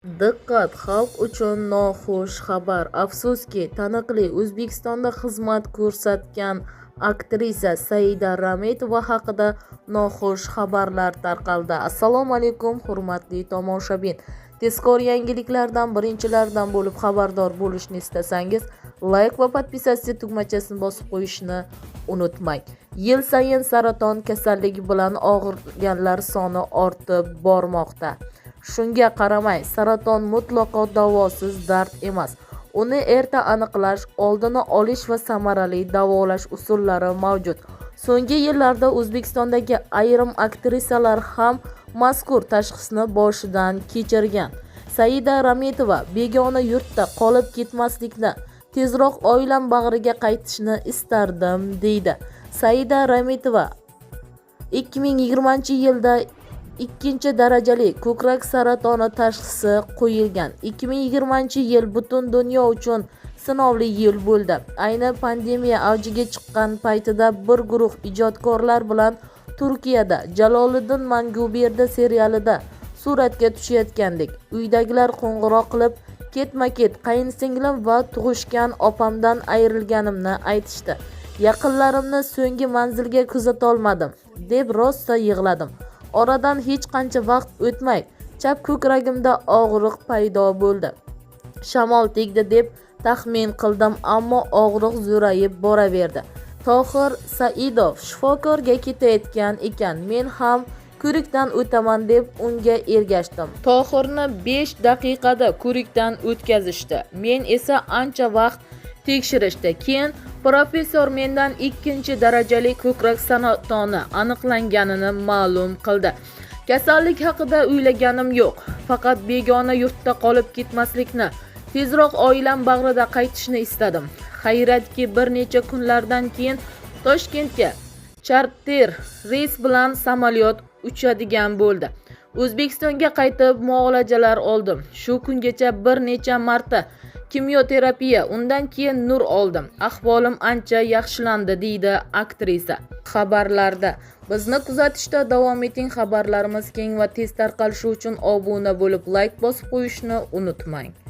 Diqqat, xalq uchun noxush xabar. Afsuski, taniqli O'zbekistonda xizmat ko'rsatgan aktrisa Saida Rametova haqida noxush xabarlar tarqaldi. Assalomu alaykum, hurmatli tomoshabin. Tezkor yangiliklardan birinchilardan bo'lib xabardor bo'lishni istasangiz, like va podpisatsiya tugmachasini bosib qo'yishni unutmang. Yil sayin saraton kasalligi bilan og'riganlar soni ortib bormoqda. Shunga qaramay, saraton mutlaqo davosiz dard emas. Uni erta aniqlash, oldini olish va samarali davolash usullari mavjud. So'nggi yillarda O'zbekistondagi ayrim aktrisalar ham mazkur tashxisni boshidan kechirgan. Saida Rametova begona yurtda qolib ketmaslikni, tezroq oilam bag'riga qaytishni istardim, deydi. Saida Rametova 2020-yilda 2-darajali ko'krak saratoni tashxisi qo'yilgan. 2020-yil butun dunyo uchun sinovli yil bo'ldi. Ayni pandemiya avjiga chiqqan paytida bir guruh ijodkorlar bilan Turkiyada Jaloliddin Manguberdi serialida suratga tushayotgandik. Uydagilar qo'ng'iroq qilib, ketma-ket qayinsinglim va tug'ishgan opamdan ayrilganimni aytishdi. Yaqinlarimni so'nggi manzilga kuzatolmadim, deb rosa yig'ladim. Oradan hech qancha vaqt o'tmay, chap ko'kragimda og'riq paydo bo'ldi. Shamol tegdi deb taxmin qildim, ammo og'riq zo'rayib boraverdi. Tohir Saidov shifokorga ketayotgan ekan. Men ham ko'rikdan o'taman deb unga ergashdim. Tohirni 5 daqiqada ko'rikdan o'tkazishdi. Men esa ancha vaqt tekshirishdi. Keyin professor mendan 2-darajali ko'krak saratoni aniqlanganini ma'lum qildi. Kasallik haqida o'ylaganim yo'q. Faqat begona yurtda qolib ketmaslikni, tezroq oilam bag'rida qaytishni istadim. Xayriyatki, bir necha kunlardan keyin Toshkentga charter reys bilan samolyot uchadigan bo'ldi. O'zbekistonga qaytib muolajalar oldim. Shu kungacha bir necha marta kimyoterapiya, undan keyin nur oldim. Ahvolim ancha yaxshilandi, deydi aktrisa. Xabarlarda bizni kuzatishda davom eting. Xabarlarimiz keng va tez tarqalishi uchun obuna bo'lib, like bosib qo'yishni unutmang.